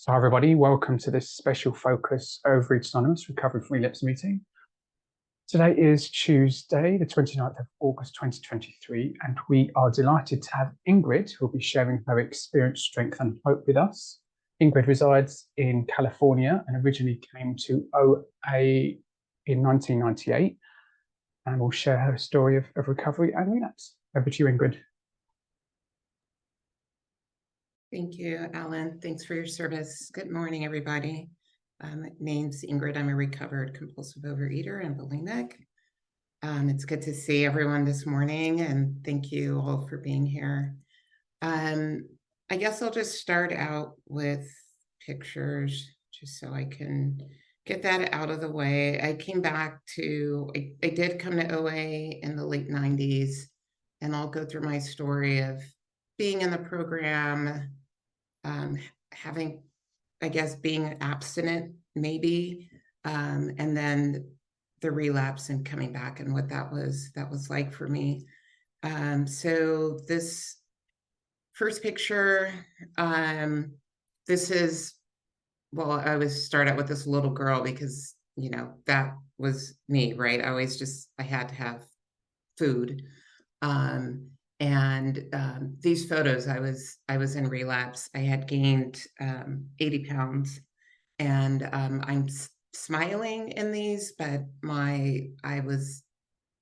So hi everybody, welcome to this special focus Overeaters Anonymous Recovery from Relapse meeting. Today is Tuesday, the 29th of August 2023, and we are delighted to have Ingrid, who will be sharing her experience, strength and hope with us. Ingrid resides in California and originally came to OA in 1998 and will share her story of recovery and relapse. Over to you, Ingrid. Thank you, Alan. Thanks for your service. Good morning, everybody. My name's Ingrid. I'm a recovered compulsive overeater and bulimic. It's good to see everyone this morning, and thank you all for being here. I guess I'll just start out with pictures, just so I can get that out of the way. I came back to, I did come to OA in the late 90s, and I'll go through my story of being in the program, having, I guess, being abstinent maybe, and then the relapse and coming back and what that was like for me. So this first picture, this is, well, I always start out with this little girl because, you know, that was me, right? I had to have food. These photos, I was in relapse. I had gained 80 pounds, and I'm smiling in these, but I was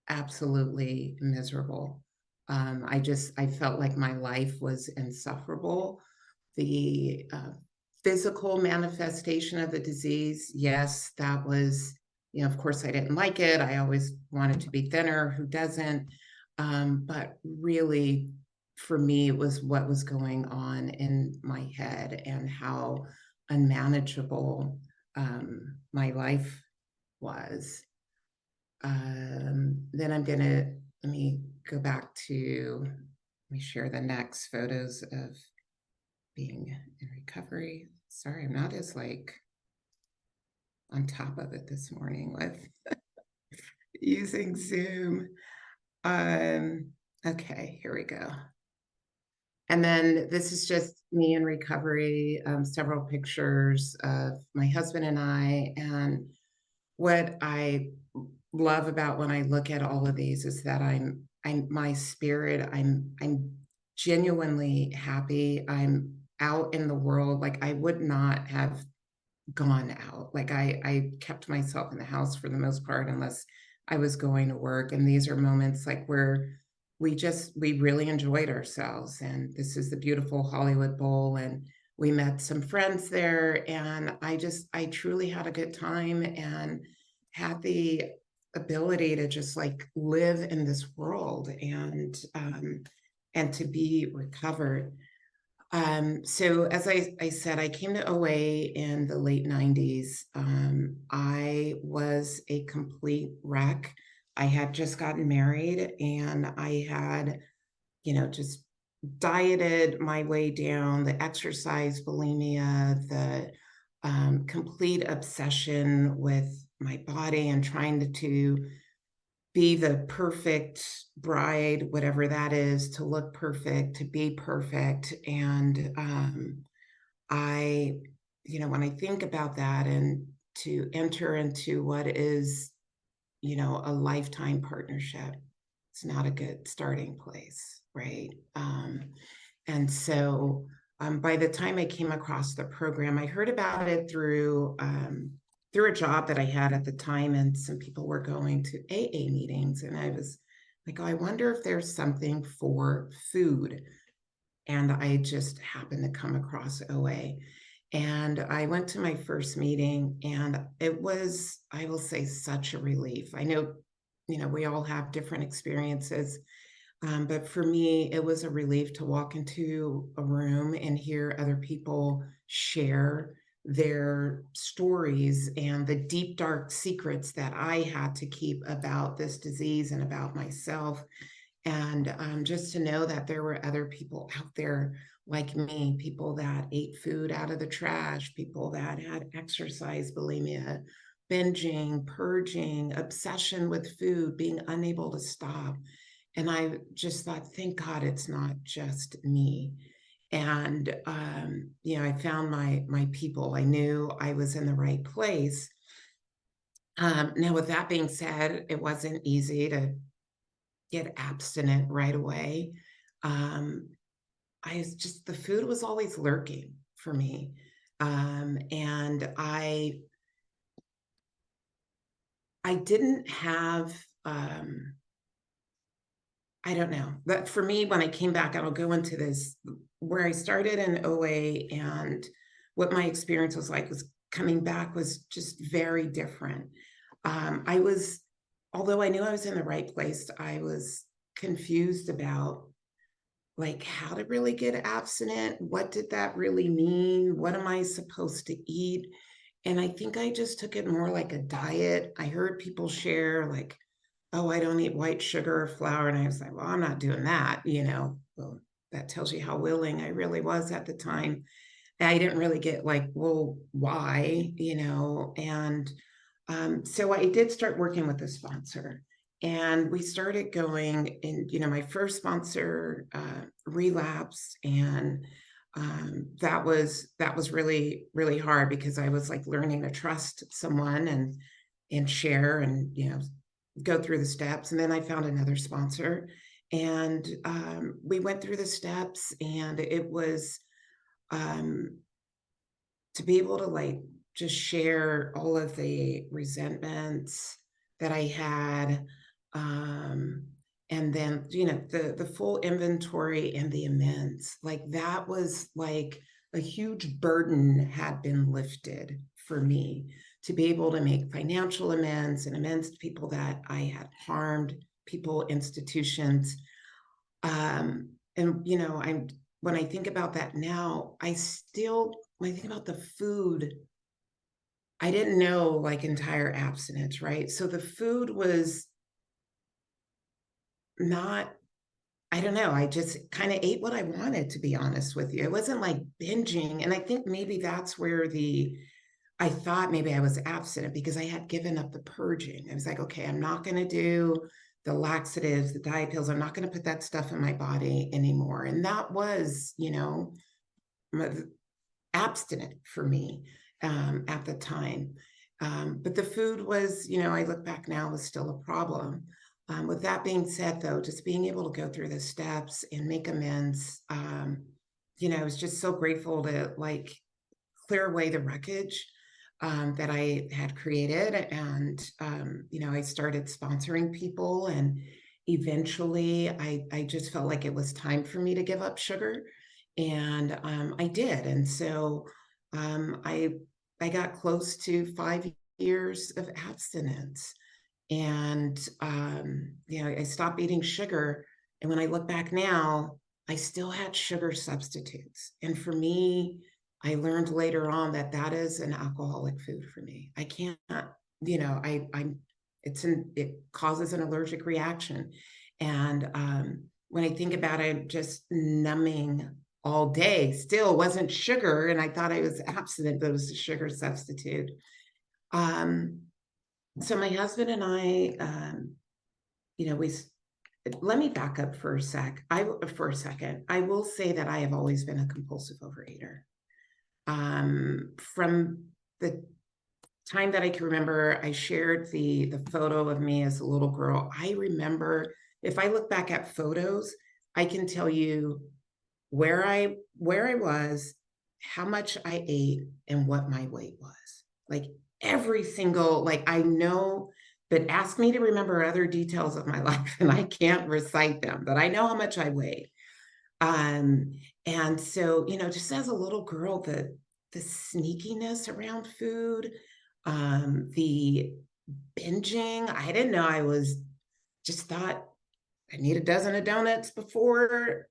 absolutely miserable. I felt like my life was insufferable. The physical manifestation of the disease, yes, that was, you know, of course I didn't like it. I always wanted to be thinner. Who doesn't? But really, for me, it was what was going on in my head and how unmanageable my life was. Then let me go back to, let me share the next photos of being in recovery. Sorry, I'm not as on top of it this morning with using Zoom. Okay, here we go. And then this is just me in recovery, several pictures of my husband and I. And what I love about when I look at all of these is that I'm my spirit, I'm genuinely happy. I'm out in the world. Like, I would not have gone out. Like, I kept myself in the house for the most part, unless I was going to work. And these are moments like where we really enjoyed ourselves. And this is the beautiful Hollywood Bowl. And we met some friends there. And I truly had a good time and had the ability to just live in this world and to be recovered. So as I said, I came to OA in the late 90s. I was a complete wreck. I had just gotten married, and I had, you know, just dieted my way down, the exercise bulimia, the complete obsession with my body and trying to be the perfect bride, whatever that is, to look perfect, to be perfect. And when I think about that and to enter into what is, you know, a lifetime partnership, it's not a good starting place, right? And so by the time I came across the program, I heard about it through a job that I had at the time, and some people were going to AA meetings, and I was like, oh, I wonder if there's something for food. And I just happened to come across OA. And I went to my first meeting, and it was, I will say, such a relief. I know, you know, we all have different experiences, but for me, it was a relief to walk into a room and hear other people share their stories and the deep, dark secrets that I had to keep about this disease and about myself. And just to know that there were other people out there like me, people that ate food out of the trash, people that had exercise bulimia, binging, purging, obsession with food, being unable to stop. And I just thought, thank God it's not just me. And, I found my people. I knew I was in the right place. Now, with that being said, it wasn't easy to get abstinent right away. Um, the food was always lurking for me. And I didn't have, I don't know, but for me, when I came back, I'll go into this, where I started in OA and what my experience was like was coming back was just very different. I was, although I knew I was in the right place, I was confused about like how to really get abstinent. What did that really mean? What am I supposed to eat? And I think I just took it more like a diet. I heard people share like, oh, I don't eat white sugar or flour. And I was like, well, I'm not doing that, Well, that tells you how willing I really was at the time. I didn't really get like, well, why, And so I did start working with a sponsor, and we started going, and my first sponsor, Relapse, and that was really really hard because I was like learning to trust someone and share and go through the steps. And then I found another sponsor, and we went through the steps, and it was um, to be able to like just share all of the resentments that I had, um, and then the full inventory and the amends, like that was like a huge burden had been lifted for me to be able to make financial amends and amends to people that I had harmed, people, institutions. And I'm when I think about that now, when I think about the food, I didn't know like entire abstinence, right? So the food was not, I don't know, I just kind of ate what I wanted, to be honest with you. It wasn't like binging. And I think maybe that's where I thought maybe I was abstinent because I had given up the purging. I was like, okay, I'm not going to do the laxatives, the diet pills. I'm not going to put that stuff in my body anymore. And that was, abstinent for me at the time. But the food was, I look back now, was still a problem. With that being said, though, just being able to go through the steps and make amends, I was just so grateful to like clear away the wreckage that I had created. And, I started sponsoring people, and eventually I just felt like it was time for me to give up sugar. And I did. And so I got close to 5 years of abstinence. And, I stopped eating sugar. And when I look back now, I still had sugar substitutes. And for me, I learned later on that that is an alcoholic food for me. I can't, it causes an allergic reaction. And when I think about it, just numbing all day still wasn't sugar. And I thought I was abstinent, but it was a sugar substitute. So my husband and I, we let me back up for a second. I will say that I have always been a compulsive overeater. From the time that I can remember, I shared the photo of me as a little girl. I remember, if I look back at photos, I can tell you where I was, how much I ate, and what my weight was. Like every single, like I know, but ask me to remember other details of my life and I can't recite them, but I know how much I weighed. And so, just as a little girl, the sneakiness around food, the binging, I didn't know just thought I need a dozen of donuts before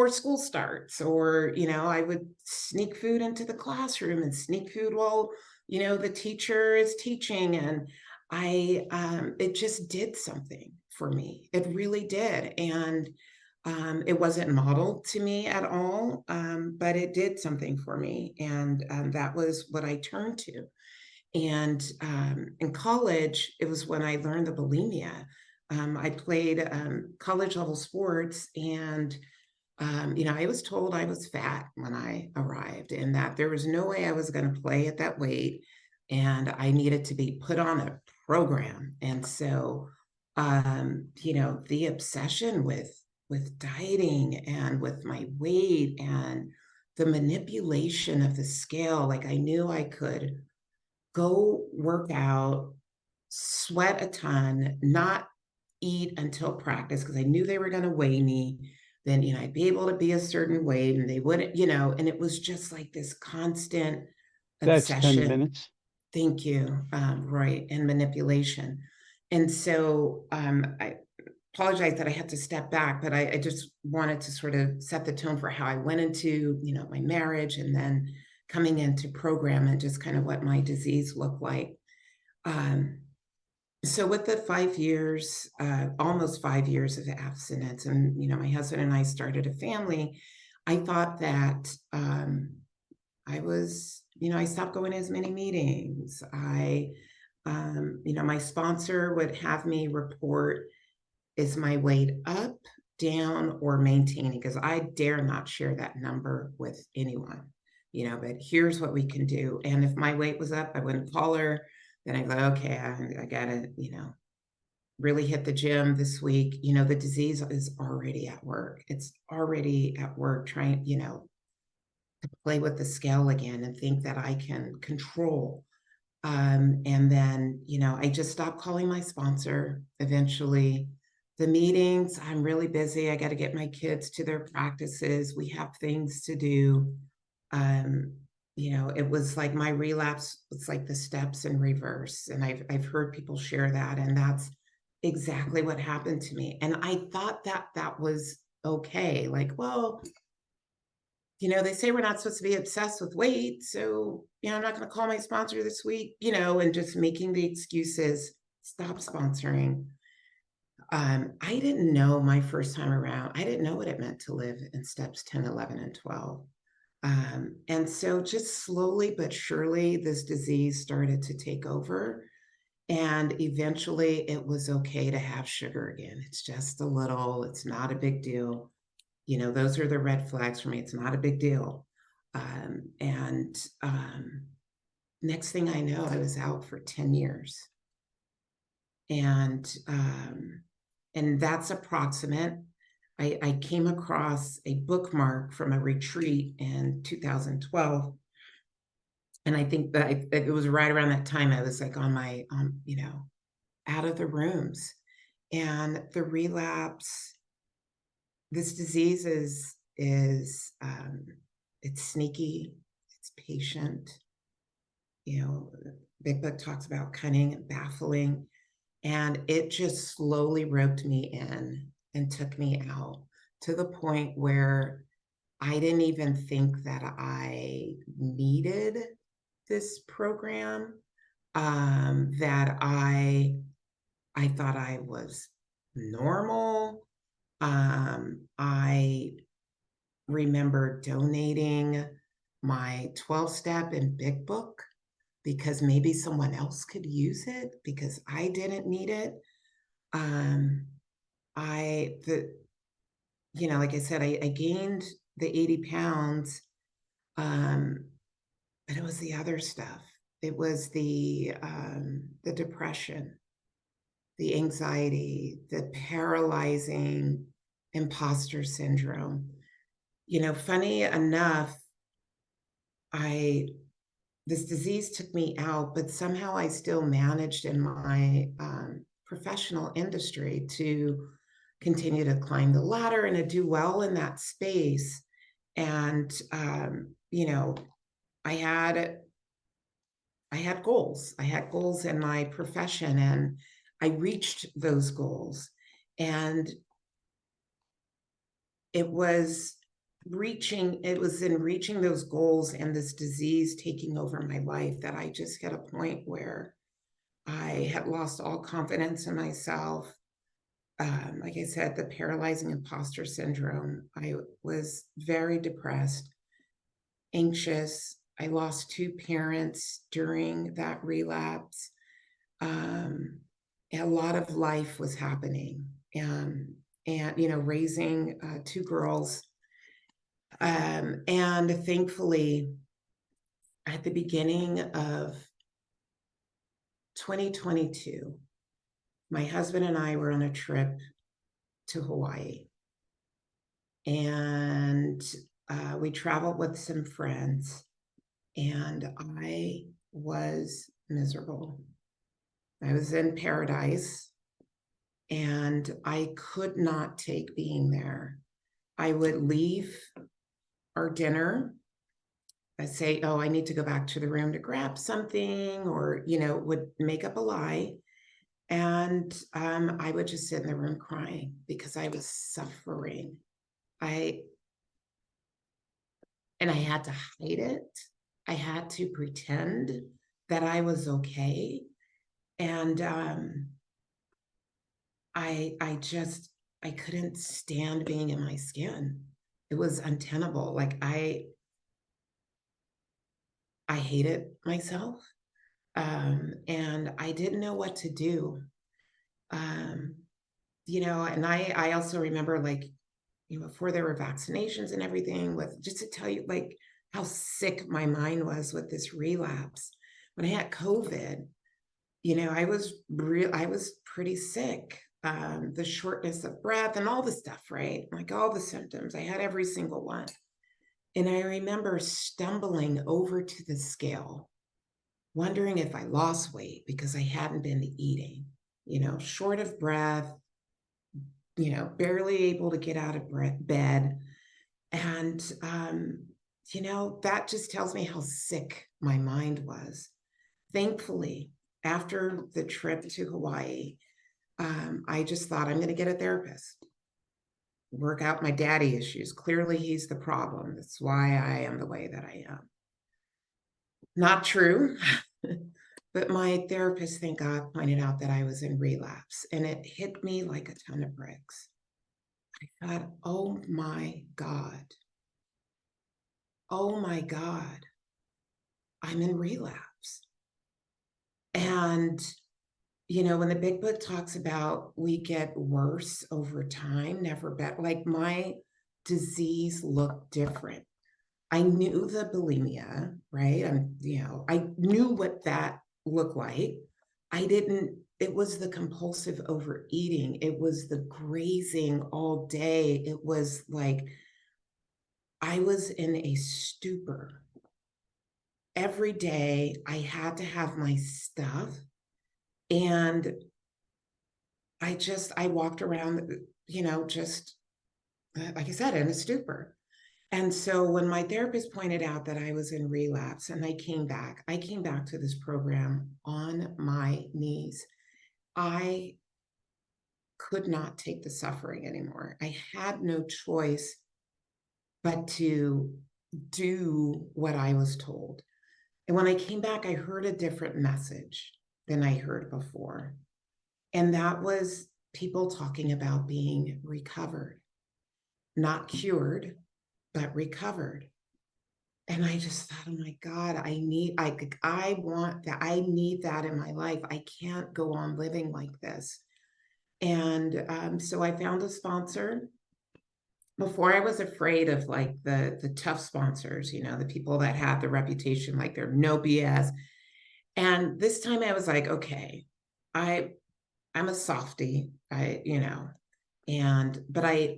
school starts, or, I would sneak food into the classroom and sneak food while, the teacher is teaching. And it just did something for me. It really did. And it wasn't modeled to me at all, but it did something for me. And that was what I turned to. And in college, it was when I learned the bulimia. I played college level sports, and I was told I was fat when I arrived and that there was no way I was going to play at that weight and I needed to be put on a program. And so, the obsession with dieting and with my weight and the manipulation of the scale, like I knew I could go work out, sweat a ton, not eat until practice because I knew they were going to weigh me. Then, I'd be able to be a certain weight and they wouldn't, and it was just like this constant That's 10 obsession. minutes. Thank you. Right. And manipulation. And so I apologize that I had to step back, but I just wanted to sort of set the tone for how I went into, my marriage and then coming into program and just kind of what my disease looked like. So with the 5 years, almost 5 years of abstinence, and my husband and I started a family, I thought that I stopped going to as many meetings. My sponsor would have me report, is my weight up, down, or maintaining? Because I dare not share that number with anyone, but here's what we can do. And if my weight was up, I wouldn't call her. Then I go, okay, I gotta, really hit the gym this week. The disease is already at work. It's already at work trying, to play with the scale again and think that I can control. And then, I just stopped calling my sponsor. Eventually, the meetings, I'm really busy. I got to get my kids to their practices. We have things to do. It was like my relapse was like the steps in reverse. And I've heard people share that, and that's exactly what happened to me. And I thought that was okay. Like, well, they say we're not supposed to be obsessed with weight. So, I'm not going to call my sponsor this week, and just making the excuses, stop sponsoring. I didn't know my first time around. I didn't know what it meant to live in steps 10, 11, and 12. And so just slowly but surely, this disease started to take over. And eventually it was okay to have sugar again. It's just a little, it's not a big deal. Those are the red flags for me. It's not a big deal. And next thing I know, I was out for 10 years. And that's approximate. I came across a bookmark from a retreat in 2012. And I think that it was right around that time I was like on my, out of the rooms. And the relapse, this disease is it's sneaky, it's patient. Big Book talks about cunning and baffling. And it just slowly roped me in and took me out to the point where I didn't even think that I needed this program, that I thought I was normal. I remember donating my 12-step in Big Book because maybe someone else could use it because I didn't need it. Like I said, I gained the 80 pounds, but it was the other stuff. It was the depression, the anxiety, the paralyzing imposter syndrome. Funny enough, this disease took me out, but somehow I still managed in my professional industry to continue to climb the ladder and to do well in that space. And, I had goals. I had goals in my profession and I reached those goals. And it was in reaching those goals and this disease taking over my life that I just hit a point where I had lost all confidence in myself. Like I said, the paralyzing imposter syndrome. I was very depressed, anxious. I lost 2 parents during that relapse. A lot of life was happening. And raising 2 girls And thankfully, at the beginning of 2022, my husband and I were on a trip to Hawaii. And we traveled with some friends, and I was miserable. I was in paradise, and I could not take being there. I would leave our dinner. I say, oh, I need to go back to the room to grab something, or, would make up a lie. And I would just sit in the room crying because I was suffering. And I had to hide it. I had to pretend that I was okay. And I couldn't stand being in my skin. It was untenable. Like I hated myself. And I didn't know what to do. And I also remember, like, before there were vaccinations and everything, with just to tell you like how sick my mind was with this relapse. When I had COVID, I was pretty sick. The shortness of breath and all the stuff, right? Like all the symptoms, I had every single one. And I remember stumbling over to the scale, wondering if I lost weight because I hadn't been eating, short of breath, barely able to get out of bed. And, that just tells me how sick my mind was. Thankfully, after the trip to Hawaii, I just thought, I'm going to get a therapist, work out my daddy issues. Clearly, he's the problem. That's why I am the way that I am. Not true. But my therapist, thank God, pointed out that I was in relapse, and it hit me like a ton of bricks. I thought, oh my God. Oh my God. I'm in relapse. And, when the big book talks about we get worse over time, never better, like my disease looked different. I knew the bulimia, right? I knew what that looked like. It was the compulsive overeating. It was the grazing all day. It was like I was in a stupor. Every day I had to have my stuff. And I walked around, just like I said, in a stupor. And so when my therapist pointed out that I was in relapse and I came back to this program on my knees. I could not take the suffering anymore. I had no choice but to do what I was told. And when I came back, I heard a different message than I heard before. And that was people talking about being recovered, not cured, but recovered. And I just thought, oh my God, I want that. I need that in my life. I can't go on living like this. And so I found a sponsor. Before, I was afraid of like the tough sponsors, the people that have the reputation like they're no BS. And this time I was like, okay, I'm a softie, but I'm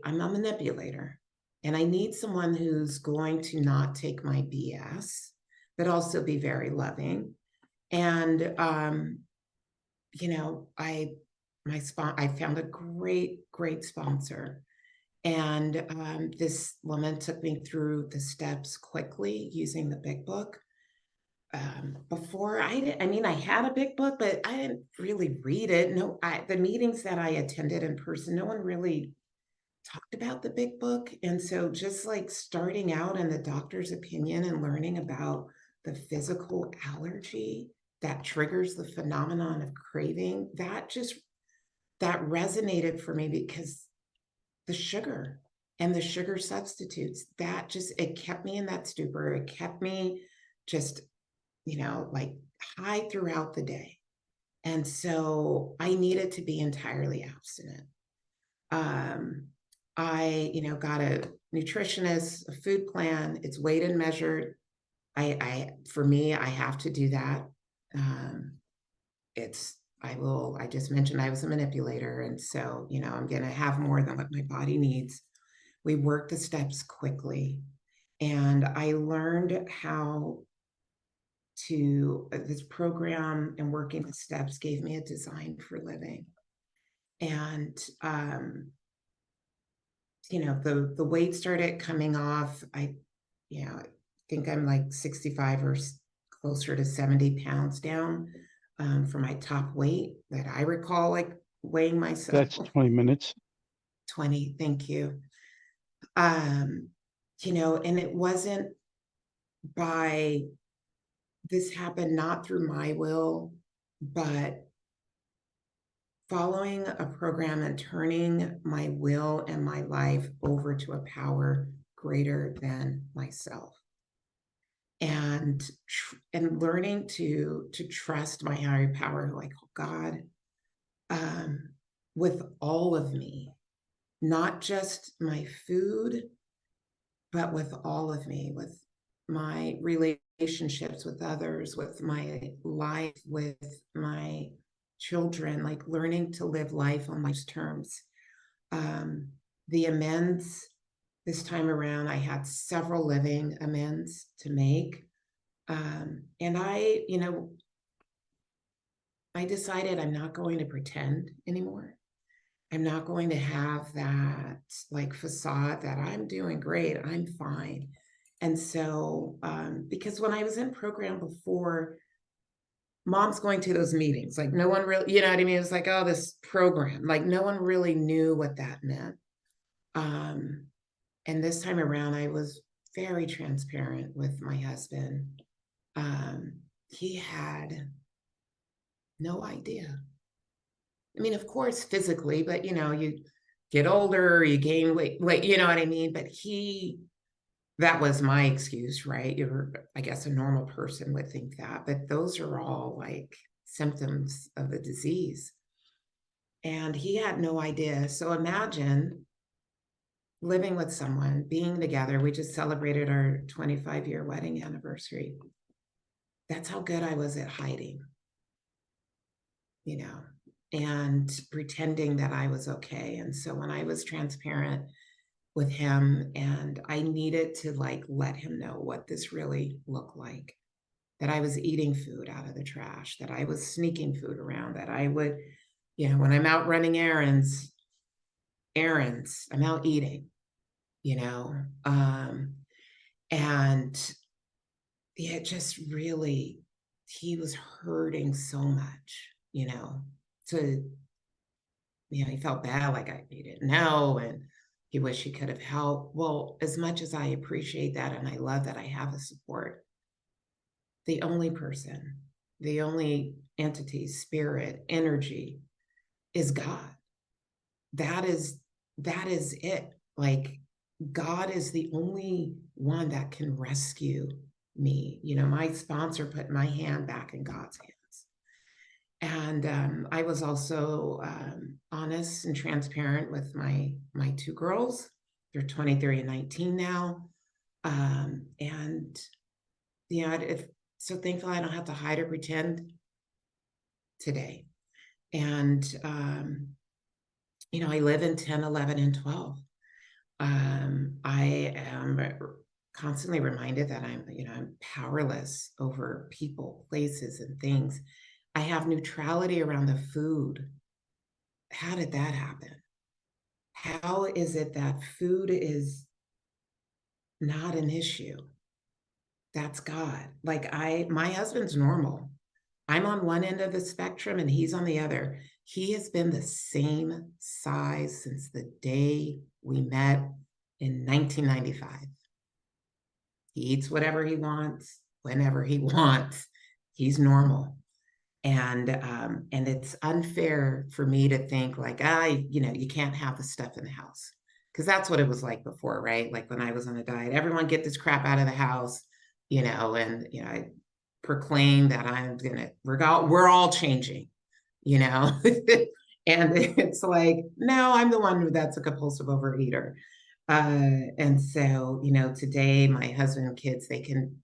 a manipulator, and I need someone who's going to not take my BS, but also be very loving. And I found a great sponsor. And this woman took me through the steps quickly using the big book. Before I had a big book, but I didn't really read it. No, the meetings that I attended in person, no one really talked about the big book. And so just like starting out in the doctor's opinion and learning about the physical allergy that triggers the phenomenon of craving, that resonated for me, because the sugar and the sugar substitutes, it kept me in that stupor. It kept me just, like high throughout the day. And so I needed to be entirely abstinent. I, got a nutritionist, a food plan. It's weighed and measured. For me, I have to do that. I just mentioned I was a manipulator. And so, I'm going to have more than what my body needs. We work the steps quickly. And I learned how this program and working the steps gave me a design for living. And, the weight started coming off. I think I'm like 65 or closer to 70 pounds down for my top weight that I recall, like weighing myself. That's 20 minutes. 20, thank you. And it wasn't this happened not through my will, but following a program and turning my will and my life over to a power greater than myself. And learning to trust my higher power, who I call God, with all of me, not just my food, but with all of me, with my relationships with others, with my life, with my children, like learning to live life on life's terms. The amends this time around, I had several living amends to make. And I decided I'm not going to pretend anymore. I'm not going to have that like facade that I'm doing great, I'm fine. And so, because when I was in program before, mom's going to those meetings, like no one really, you know what I mean? It was like, oh, this program, like no one really knew what that meant. And this time around, I was very transparent with my husband. He had no idea. I mean, of course, physically, but you get older, you gain weight, you know what I mean? But that was my excuse, right? I guess a normal person would think that, but those are all like symptoms of the disease. And he had no idea. So imagine living with someone, being together. We just celebrated our 25-year wedding anniversary. That's how good I was at hiding, and pretending that I was okay. And so when I was transparent with him, and I needed to like let him know what this really looked like, that I was eating food out of the trash, that I was sneaking food around, that I would, when I'm out running errands, I'm out eating, and it just really, he was hurting so much, he felt bad, like he didn't know, and he wished he could have helped. Well, as much as I appreciate that, and I love that I have a support, the only person, the only entity, spirit, energy is God. That is it. Like, God is the only one that can rescue me. My sponsor put my hand back in God's hands. And I was also honest and transparent with my two girls. They're 23 and 19 now. So thankful I don't have to hide or pretend today. And, I live in 10, 11, and 12. I am constantly reminded that I'm powerless over people, places, and things. I have neutrality around the food. How did that happen? How is it that food is not an issue? That's God. Like my husband's normal. I'm on one end of the spectrum and he's on the other. He has been the same size since the day we met in 1995. He eats whatever he wants, whenever he wants. He's normal. And it's unfair for me to think like, you can't have the stuff in the house. Because that's what it was like before, right? Like when I was on a diet, everyone get this crap out of the house, and I proclaim that we're all changing, and it's like, no, I'm the one that's a compulsive overeater. And so, today my husband and kids, they can,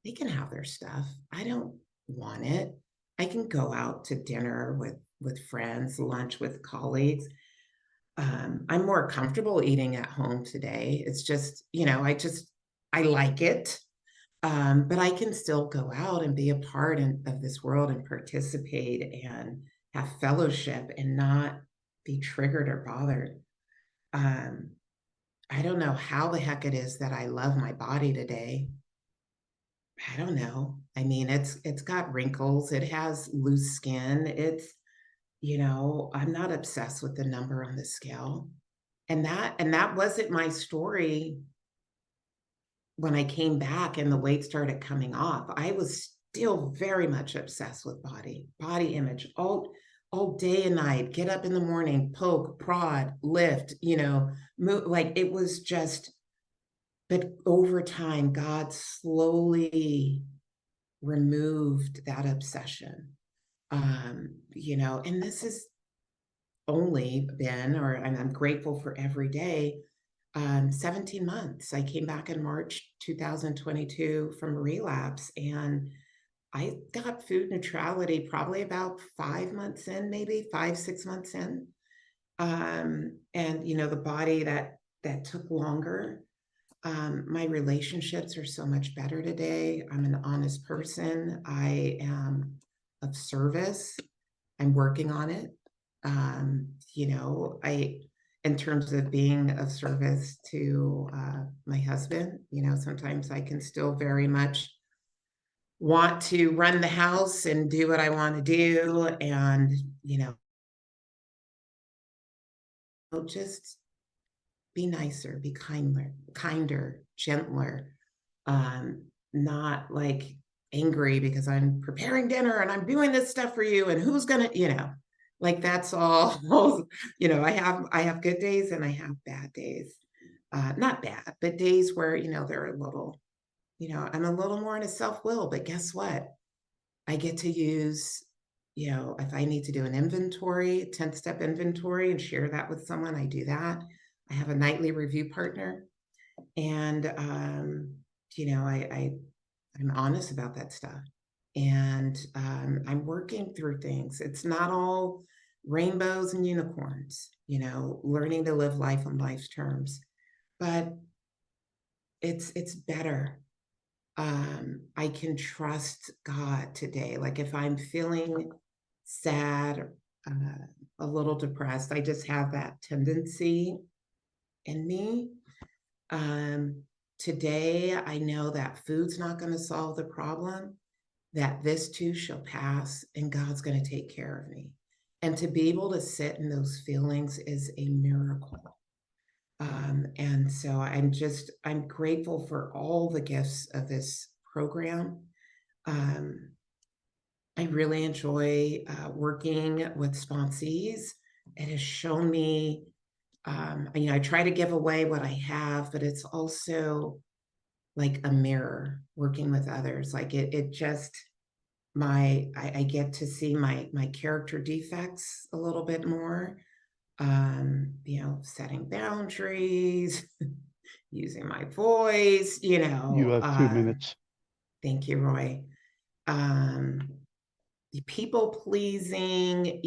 they can have their stuff. I don't want it. I can go out to dinner with friends, lunch with colleagues. I'm more comfortable eating at home today. It's just, I like it. But I can still go out and be a part of this world and participate and have fellowship and not be triggered or bothered. Um, I don't know how the heck it is that I love my body today. I don't know. I mean, it's got wrinkles, it has loose skin. I'm not obsessed with the number on the scale. And that wasn't my story when I came back and the weight started coming off. I was still very much obsessed with body image, all day and night, get up in the morning, poke, prod, lift, move. Like it was just, but over time, God slowly removed that obsession. And this has only been, and I'm grateful for every day, 17 months. I came back in March 2022 from Relapse, and I got food neutrality probably about 5 months in, maybe 5, 6 months in. And the body that took longer. My relationships are so much better today. I'm an honest person. I am of service. I'm working on it. In terms of being of service to my husband, sometimes I can still very much want to run the house and do what I want to do. And, just be nicer, be kinder, gentler, not like angry because I'm preparing dinner and I'm doing this stuff for you and who's gonna, like that's all. I have good days and I have bad days. Not bad, but days where, they're a little, I'm a little more in a self-will, but guess what? I get to use, if I need to do an inventory, 10-step inventory and share that with someone, I do that. I have a nightly review partner and, I'm honest about that stuff. And I'm working through things. It's not all rainbows and unicorns, learning to live life on life's terms, but it's better. I can trust God today. Like if I'm feeling sad, a little depressed, I just have that tendency in me. Today, I know that food's not going to solve the problem, that this too shall pass, and God's going to take care of me. And to be able to sit in those feelings is a miracle. And so I'm grateful for all the gifts of this program. I really enjoy working with sponsees. It has shown me, I try to give away what I have, but it's also like a mirror working with others. Like it just, I get to see my character defects a little bit more. Setting boundaries, using my voice, You have 2 minutes. Thank you, Roy. People pleasing,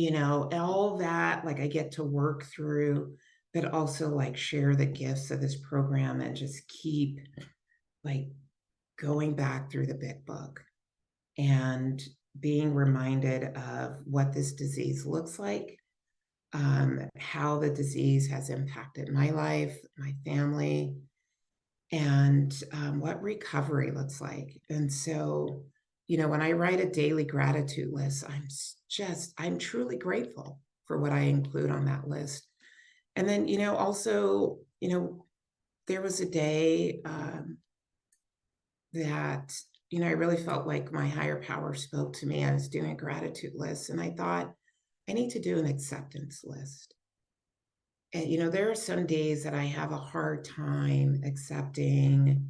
all that, like I get to work through, but also like share the gifts of this program and just keep like going back through the big book and being reminded of what this disease looks like, how the disease has impacted my life, my family, and what recovery looks like. And so, when I write a daily gratitude list, I'm truly grateful for what I include on that list. And then, also, there was a day that, I really felt like my higher power spoke to me. I was doing a gratitude list and I thought, I need to do an acceptance list. And, there are some days that I have a hard time accepting.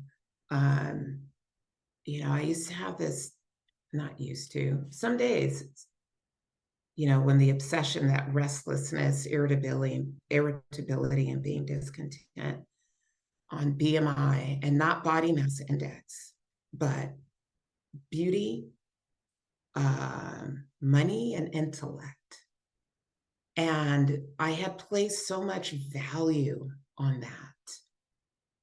I used to have this, not used to, some days, when the obsession, that restlessness, irritability, and being discontent on BMI, and not body mass index, but beauty, money, and intellect. And I had placed so much value on that.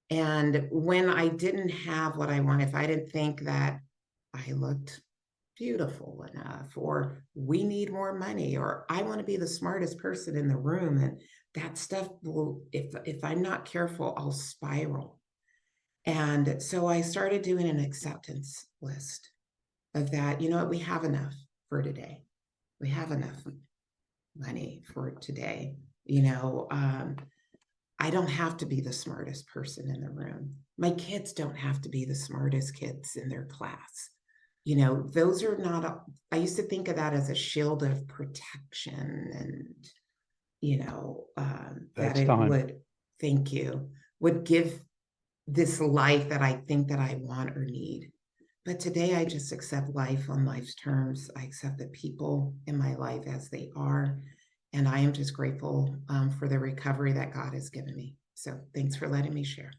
And when I didn't have what I wanted, if I didn't think that I looked beautiful enough, or we need more money, or I want to be the smartest person in the room, and that stuff will, if I'm not careful, I'll spiral. And so I started doing an acceptance list of that. You know what? We have enough for today. We have enough money for today. I don't have to be the smartest person in the room. My kids don't have to be the smartest kids in their class. Those are not, I used to think of that as a shield of protection, and, that it would, thank you, would give this life that I think that I want or need. But today I just accept life on life's terms. I accept the people in my life as they are. And I am just grateful for the recovery that God has given me. So thanks for letting me share.